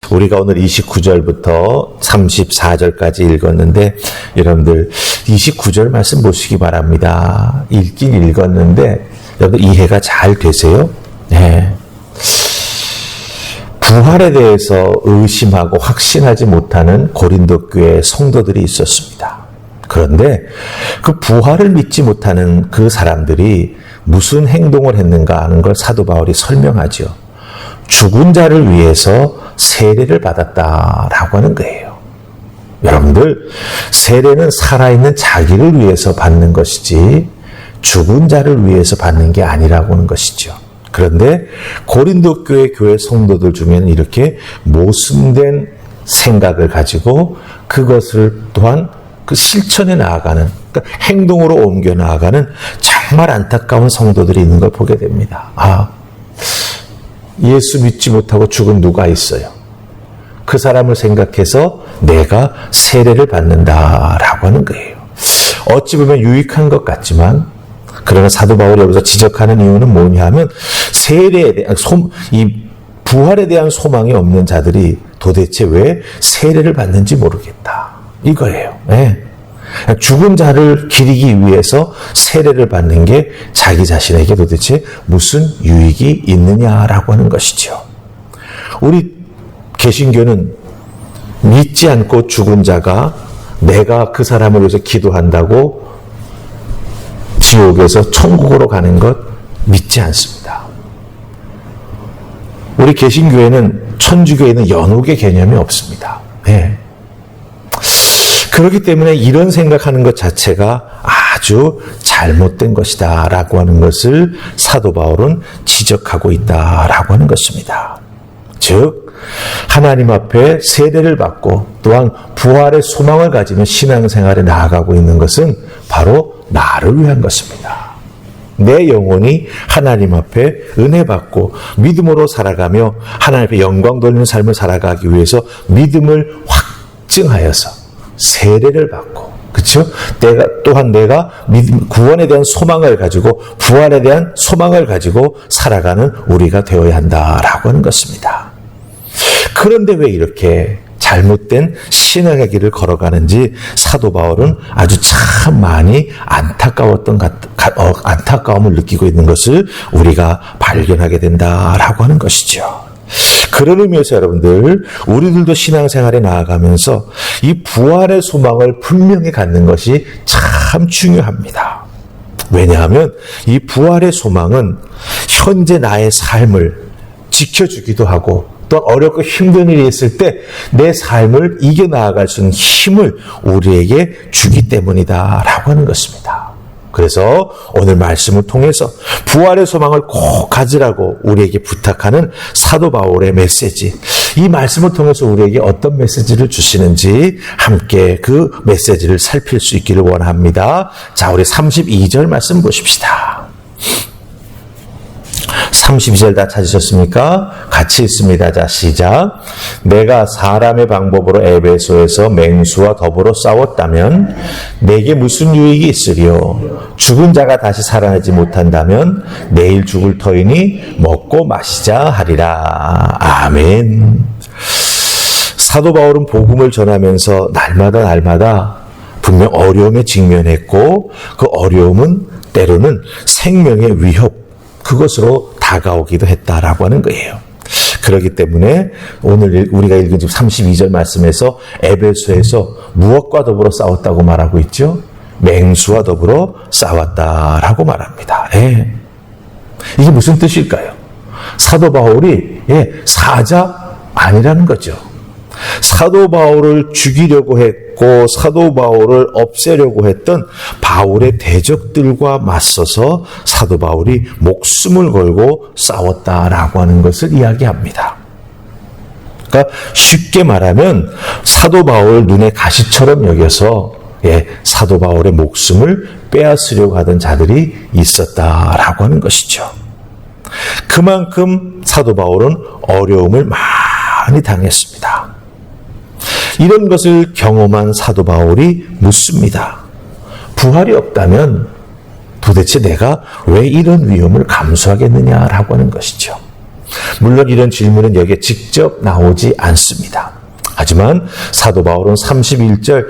우리가 오늘 29절부터 34절까지 읽었는데 여러분들 29절 말씀 보시기 바랍니다. 읽긴 읽었는데 여러분들 이해가 잘 되세요? 네. 부활에 대해서 의심하고 확신하지 못하는 고린도 교회 성도들이 있었습니다. 그런데 그 부활을 믿지 못하는 그 사람들이 무슨 행동을 했는가 하는 걸 사도 바울이 설명하죠. 죽은 자를 위해서 세례를 받았다라고 하는 거예요. 여러분들, 세례는 살아있는 자기를 위해서 받는 것이지 죽은 자를 위해서 받는 게 아니라고 하는 것이죠. 그런데 고린도 교회 성도들 중에는 이렇게 모순된 생각을 가지고 그것을 또한 그 실천에 나아가는, 그러니까 행동으로 옮겨 나아가는 정말 안타까운 성도들이 있는 걸 보게 됩니다. 예수 믿지 못하고 죽은 누가 있어요? 그 사람을 생각해서 내가 세례를 받는다라고 하는 거예요. 어찌 보면 유익한 것 같지만, 그러나 사도 바울이 여기서 지적하는 이유는 뭐냐 하면, 세례에 대한 이 부활에 대한 소망이 없는 자들이 도대체 왜 세례를 받는지 모르겠다, 이거예요. 네. 죽은 자를 기리기 위해서 세례를 받는 게 자기 자신에게 도대체 무슨 유익이 있느냐라고 하는 것이죠. 우리 개신교는 믿지 않고 죽은 자가 내가 그 사람을 위해서 기도한다고 지옥에서 천국으로 가는 것 믿지 않습니다. 우리 개신교회는 천주교에는 연옥의 개념이 없습니다. 네. 그렇기 때문에 이런 생각하는 것 자체가 아주 잘못된 것이다 라고 하는 것을 사도 바울은 지적하고 있다라고 하는 것입니다. 즉 하나님 앞에 세례를 받고 또한 부활의 소망을 가지며 신앙생활에 나아가고 있는 것은 바로 나를 위한 것입니다. 내 영혼이 하나님 앞에 은혜 받고 믿음으로 살아가며 하나님 앞에 영광 돌리는 삶을 살아가기 위해서 믿음을 확증하여서 세례를 받고, 그렇죠? 내가 구원에 대한 소망을 가지고 부활에 대한 소망을 가지고 살아가는 우리가 되어야 한다라고 하는 것입니다. 그런데 왜 이렇게 잘못된 신앙의 길을 걸어가는지 사도 바울은 아주 참 많이 안타까움을 느끼고 있는 것을 우리가 발견하게 된다라고 하는 것이죠. 그런 의미에서 여러분들, 우리들도 신앙생활에 나아가면서 이 부활의 소망을 분명히 갖는 것이 참 중요합니다. 왜냐하면 이 부활의 소망은 현재 나의 삶을 지켜주기도 하고 또 어렵고 힘든 일이 있을 때 내 삶을 이겨나갈 수 있는 힘을 우리에게 주기 때문이다라고 하는 것입니다. 그래서 오늘 말씀을 통해서 부활의 소망을 꼭 가지라고 우리에게 부탁하는 사도 바울의 메시지, 이 말씀을 통해서 우리에게 어떤 메시지를 주시는지 함께 그 메시지를 살필 수 있기를 원합니다. 자, 우리 32절 말씀 보십시다. 32절 다 찾으셨습니까? 같이 읽습니다. 자, 시작. 내가 사람의 방법으로 에베소에서 맹수와 더불어 싸웠다면 내게 무슨 유익이 있으리요? 죽은 자가 다시 살아나지 못한다면 내일 죽을 터이니 먹고 마시자 하리라. 아멘. 사도 바울은 복음을 전하면서 날마다 분명 어려움에 직면했고, 그 어려움은 때로는 생명의 위협, 그것으로 다가오기도 했다라고 하는 거예요. 그렇기 때문에 오늘 우리가 읽은 지금 32절 말씀에서 에베소에서 무엇과 더불어 싸웠다고 말하고 있죠? 맹수와 더불어 싸웠다라고 말합니다. 예. 이게 무슨 뜻일까요? 사도 바울이 사자 아니라는 거죠. 사도 바울을 죽이려고 했고 사도 바울을 없애려고 했던 바울의 대적들과 맞서서 사도 바울이 목숨을 걸고 싸웠다라고 하는 것을 이야기합니다. 그러니까 쉽게 말하면 사도 바울 눈에 가시처럼 여겨서 사도 바울의 목숨을 빼앗으려고 하던 자들이 있었다라고 하는 것이죠. 그만큼 사도 바울은 어려움을 많이 당했습니다. 이런 것을 경험한 사도 바울이 묻습니다. 부활이 없다면 도대체 내가 왜 이런 위험을 감수하겠느냐라고 하는 것이죠. 물론 이런 질문은 여기에 직접 나오지 않습니다. 하지만 사도 바울은 31절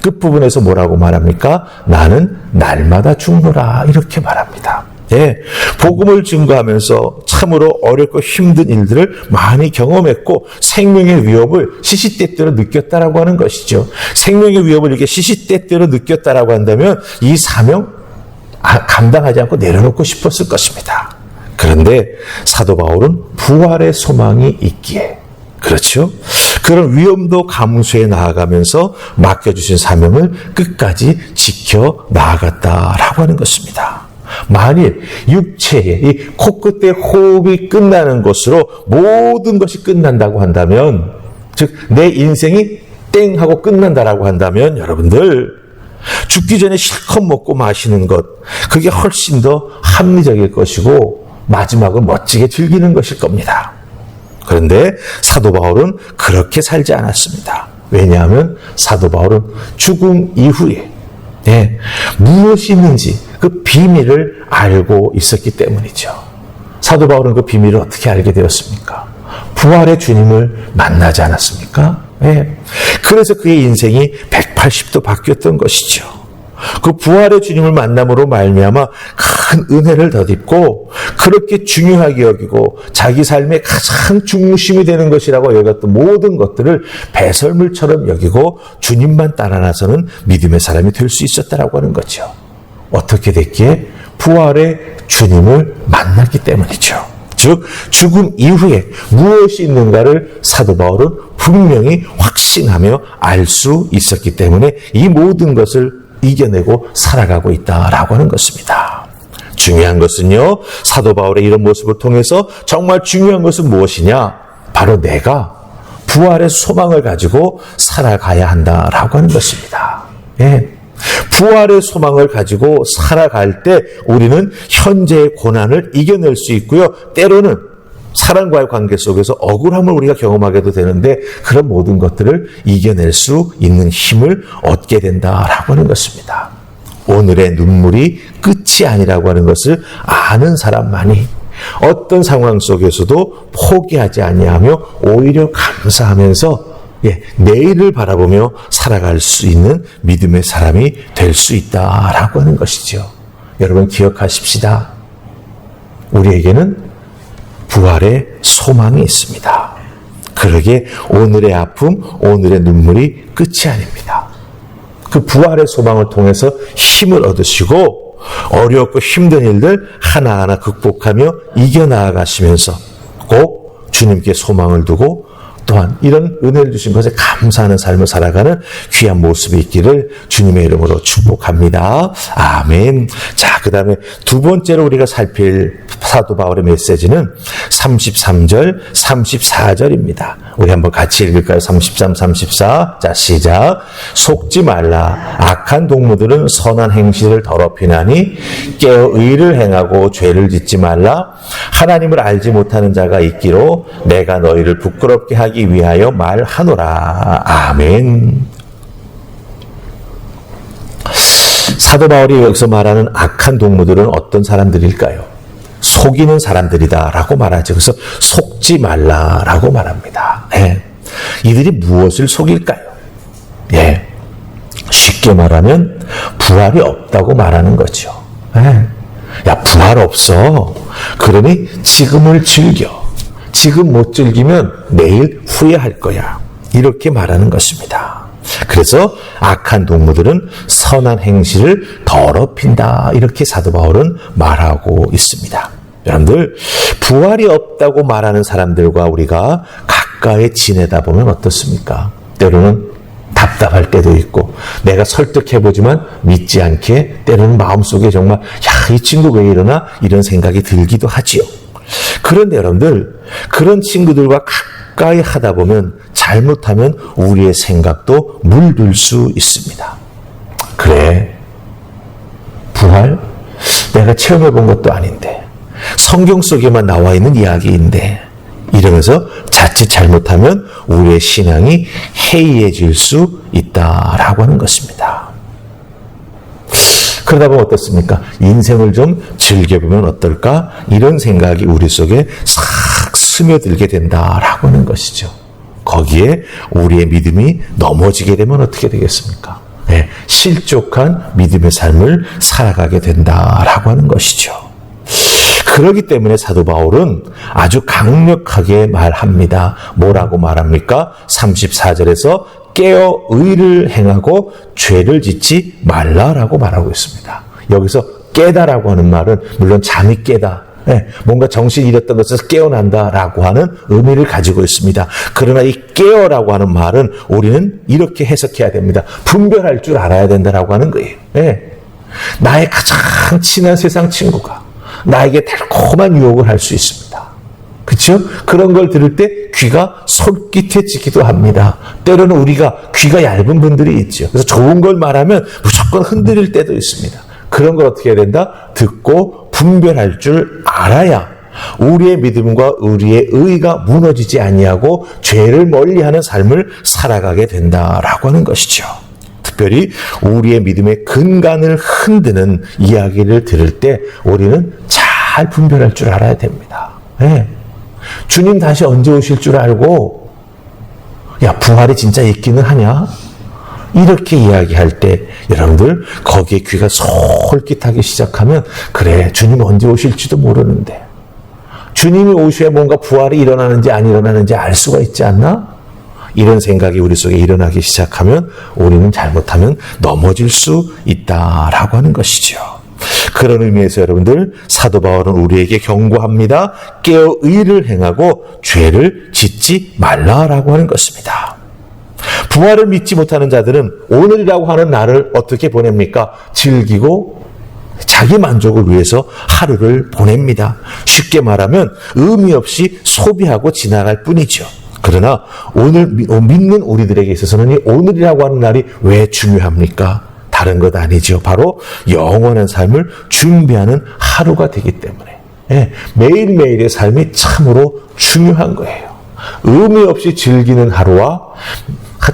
끝부분에서 뭐라고 말합니까? 나는 날마다 죽노라 이렇게 말합니다. 예, 복음을 증거하면서 참으로 어렵고 힘든 일들을 많이 경험했고 생명의 위협을 시시때때로 느꼈다라고 하는 것이죠. 생명의 위협을 이렇게 시시때때로 느꼈다라고 한다면 이 사명 감당하지 않고 내려놓고 싶었을 것입니다. 그런데 사도 바울은 부활의 소망이 있기에 그렇죠? 그런 위험도 감수해 나아가면서 맡겨주신 사명을 끝까지 지켜 나아갔다라고 하는 것입니다. 만일 육체의 이 코끝의 호흡이 끝나는 것으로 모든 것이 끝난다고 한다면, 즉 내 인생이 땡 하고 끝난다라고 한다면 여러분들 죽기 전에 실컷 먹고 마시는 것 그게 훨씬 더 합리적일 것이고 마지막을 멋지게 즐기는 것일 겁니다. 그런데 사도 바울은 그렇게 살지 않았습니다. 왜냐하면 사도 바울은 죽음 이후에 무엇이 있는지 그 비밀을 알고 있었기 때문이죠. 사도 바울은 그 비밀을 어떻게 알게 되었습니까? 부활의 주님을 만나지 않았습니까? 그래서 그의 인생이 180도 바뀌었던 것이죠. 그 부활의 주님을 만남으로 말미암아 큰 은혜를 덧입고 그렇게 중요하게 여기고 자기 삶의 가장 중심이 되는 것이라고 여겼던 모든 것들을 배설물처럼 여기고 주님만 따라 나서는 믿음의 사람이 될 수 있었다라고 하는 거죠. 어떻게 됐기에? 부활의 주님을 만났기 때문이죠. 즉 죽음 이후에 무엇이 있는가를 사도 바울은 분명히 확신하며 알 수 있었기 때문에 이 모든 것을 이겨내고 살아가고 있다라고 하는 것입니다. 중요한 것은요, 사도 바울의 이런 모습을 통해서 정말 중요한 것은 무엇이냐? 바로 내가 부활의 소망을 가지고 살아가야 한다라고 하는 것입니다. 부활의 소망을 가지고 살아갈 때 우리는 현재의 고난을 이겨낼 수 있고요. 때로는 사람과의 관계 속에서 억울함을 우리가 경험하게도 되는데 그런 모든 것들을 이겨낼 수 있는 힘을 얻게 된다라고 하는 것입니다. 오늘의 눈물이 끝이 아니라고 하는 것을 아는 사람만이 어떤 상황 속에서도 포기하지 아니하며 오히려 감사하면서 내일을 바라보며 살아갈 수 있는 믿음의 사람이 될 수 있다라고 하는 것이죠. 여러분 기억하십시다. 우리에게는 부활의 소망이 있습니다. 그러기에 오늘의 아픔, 오늘의 눈물이 끝이 아닙니다. 그 부활의 소망을 통해서 힘을 얻으시고 어렵고 힘든 일들 하나하나 극복하며 이겨나가시면서 꼭 주님께 소망을 두고 또한 이런 은혜를 주신 것에 감사하는 삶을 살아가는 귀한 모습이 있기를 주님의 이름으로 축복합니다. 아멘. 자, 그 다음에 두 번째로 우리가 살필 사도 바울의 메시지는 33절, 34절입니다. 우리 한번 같이 읽을까요? 33, 34. 자, 시작. 속지 말라. 악한 동무들은 선한 행실을 더럽히나니 깨어 의를 행하고 죄를 짓지 말라. 하나님을 알지 못하는 자가 있기로 내가 너희를 부끄럽게 하기 위하여 말하노라. 아멘. 사도 바울이 여기서 말하는 악한 동무들은 어떤 사람들일까요? 속이는 사람들이다라고 말하죠. 그래서 속지 말라라고 말합니다. 이들이 무엇을 속일까요? 쉽게 말하면 부활이 없다고 말하는 거죠. 야, 부활 없어. 그러니 지금을 즐겨. 지금 못 즐기면 내일 후회할 거야. 이렇게 말하는 것입니다. 그래서 악한 동무들은 선한 행실을 더럽힌다. 이렇게 사도 바울은 말하고 있습니다. 여러분들, 부활이 없다고 말하는 사람들과 우리가 가까이 지내다 보면 어떻습니까? 때로는 답답할 때도 있고 내가 설득해보지만 믿지 않게 때로는 마음속에 정말 이 친구 왜 이러나 이런 생각이 들기도 하지요. 그런데 여러분들, 그런 친구들과 가까이 하다 보면 잘못하면 우리의 생각도 물들 수 있습니다. 그래, 부활? 내가 체험해본 것도 아닌데 성경 속에만 나와 있는 이야기인데 이러면서 자칫 잘못하면 우리의 신앙이 해이해질 수 있다라고 하는 것입니다. 그러다 보면 어떻습니까? 인생을 좀 즐겨보면 어떨까? 이런 생각이 우리 속에 싹 스며들게 된다라고 하는 것이죠. 거기에 우리의 믿음이 넘어지게 되면 어떻게 되겠습니까? 네, 실족한 믿음의 삶을 살아가게 된다라고 하는 것이죠. 그렇기 때문에 사도 바울은 아주 강력하게 말합니다. 뭐라고 말합니까? 34절에서 깨어 의를 행하고 죄를 짓지 말라라고 말하고 있습니다. 여기서 깨다라고 하는 말은 물론 잠이 깨다, 뭔가 정신이 잃었던 것에서 깨어난다라고 하는 의미를 가지고 있습니다. 그러나 이 깨어라고 하는 말은 우리는 이렇게 해석해야 됩니다. 분별할 줄 알아야 된다라고 하는 거예요. 나의 가장 친한 세상 친구가 나에게 달콤한 유혹을 할 수 있습니다. 그렇죠? 그런 걸 들을 때 귀가 솔깃해지기도 합니다. 때로는 우리가 귀가 얇은 분들이 있죠. 그래서 좋은 걸 말하면 무조건 흔들릴 때도 있습니다. 그런 걸 어떻게 해야 된다? 듣고 분별할 줄 알아야 우리의 믿음과 우리의 의가 무너지지 아니하고 죄를 멀리하는 삶을 살아가게 된다라고 하는 것이죠. 특별히 우리의 믿음의 근간을 흔드는 이야기를 들을 때 우리는 잘 분별할 줄 알아야 됩니다. 주님 다시 언제 오실 줄 알고 야 부활이 진짜 있기는 하냐? 이렇게 이야기할 때 여러분들 거기에 귀가 솔깃하기 시작하면 그래 주님 언제 오실지도 모르는데 주님이 오셔야 뭔가 부활이 일어나는지 안 일어나는지 알 수가 있지 않나? 이런 생각이 우리 속에 일어나기 시작하면 우리는 잘못하면 넘어질 수 있다라고 하는 것이죠. 그런 의미에서 여러분들 사도 바울은 우리에게 경고합니다. 깨어 의를 행하고 죄를 짓지 말라라고 하는 것입니다. 부활을 믿지 못하는 자들은 오늘이라고 하는 날을 어떻게 보냅니까? 즐기고 자기 만족을 위해서 하루를 보냅니다. 쉽게 말하면 의미 없이 소비하고 지나갈 뿐이죠. 그러나 오늘 믿는 우리들에게 있어서는 이 오늘이라고 하는 날이 왜 중요합니까? 다른 것 아니죠. 바로 영원한 삶을 준비하는 하루가 되기 때문에 매일매일의 삶이 참으로 중요한 거예요. 의미 없이 즐기는 하루와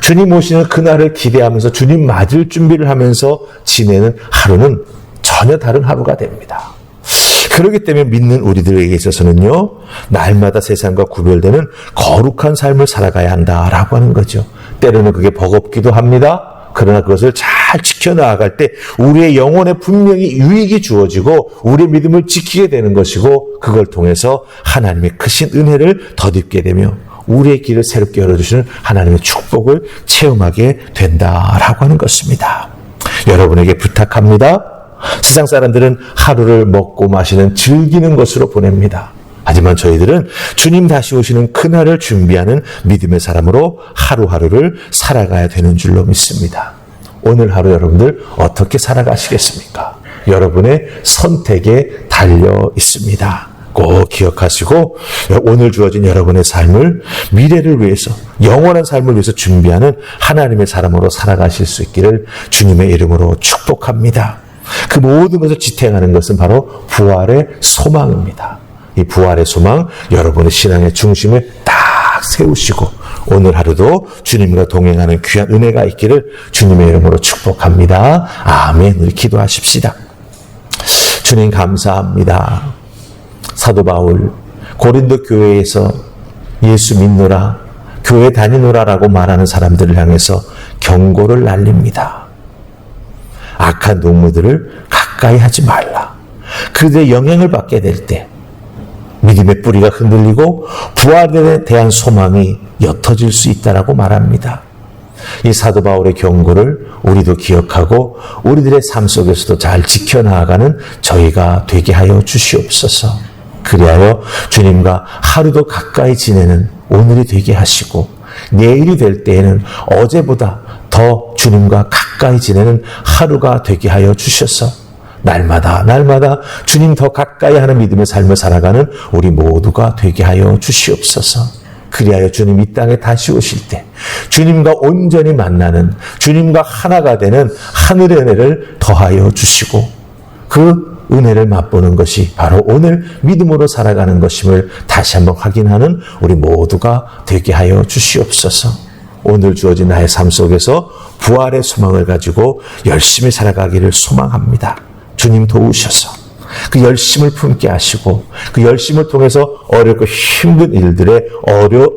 주님 오시는 그날을 기대하면서 주님 맞을 준비를 하면서 지내는 하루는 전혀 다른 하루가 됩니다. 그렇기 때문에 믿는 우리들에게 있어서는요, 날마다 세상과 구별되는 거룩한 삶을 살아가야 한다라고 하는 거죠. 때로는 그게 버겁기도 합니다. 그러나 그것을 잘 지켜나갈 때 우리의 영혼에 분명히 유익이 주어지고 우리의 믿음을 지키게 되는 것이고 그걸 통해서 하나님의 크신 은혜를 덧입게 되며 우리의 길을 새롭게 열어주시는 하나님의 축복을 체험하게 된다라고 하는 것입니다. 여러분에게 부탁합니다. 세상 사람들은 하루를 먹고 마시는 즐기는 것으로 보냅니다. 하지만 저희들은 주님 다시 오시는 그날을 준비하는 믿음의 사람으로 하루하루를 살아가야 되는 줄로 믿습니다. 오늘 하루 여러분들 어떻게 살아가시겠습니까? 여러분의 선택에 달려 있습니다. 꼭 기억하시고 오늘 주어진 여러분의 삶을 미래를 위해서 영원한 삶을 위해서 준비하는 하나님의 사람으로 살아가실 수 있기를 주님의 이름으로 축복합니다. 그 모든 것을 지탱하는 것은 바로 부활의 소망입니다. 이 부활의 소망 여러분의 신앙의 중심에 딱 세우시고 오늘 하루도 주님과 동행하는 귀한 은혜가 있기를 주님의 이름으로 축복합니다. 아멘. 우리 기도하십시다. 주님 감사합니다. 사도 바울 고린도 교회에서 예수 믿노라, 교회 다니노라라고 말하는 사람들을 향해서 경고를 날립니다. 악한 동무들을 가까이 하지 말라. 그들의 영향을 받게 될 때 믿음의 뿌리가 흔들리고 부활에 대한 소망이 옅어질 수 있다라고 말합니다. 이 사도 바울의 경고를 우리도 기억하고 우리들의 삶 속에서도 잘 지켜나가는 저희가 되게 하여 주시옵소서. 그리하여 주님과 하루도 가까이 지내는 오늘이 되게 하시고 내일이 될 때에는 어제보다 더 주님과 가까이 지내는 하루가 되게 하여 주셔서 날마다 주님 더 가까이 하는 믿음의 삶을 살아가는 우리 모두가 되게 하여 주시옵소서. 그리하여 주님 이 땅에 다시 오실 때 주님과 온전히 만나는, 주님과 하나가 되는 하늘의 은혜를 더하여 주시고 그 은혜를 맛보는 것이 바로 오늘 믿음으로 살아가는 것임을 다시 한번 확인하는 우리 모두가 되게 하여 주시옵소서. 오늘 주어진 나의 삶 속에서 부활의 소망을 가지고 열심히 살아가기를 소망합니다. 주님 도우셔서 그 열심을 품게 하시고 그 열심을 통해서 어렵고 힘든 일들의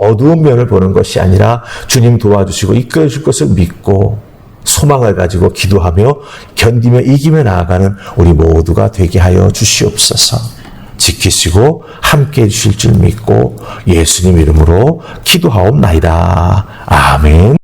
어두운 면을 보는 것이 아니라 주님 도와주시고 이끌어 줄 것을 믿고 소망을 가지고 기도하며 견디며 이기며 나아가는 우리 모두가 되게 하여 주시옵소서. 지키시고 함께해 주실 줄 믿고 예수님 이름으로 기도하옵나이다. 아멘.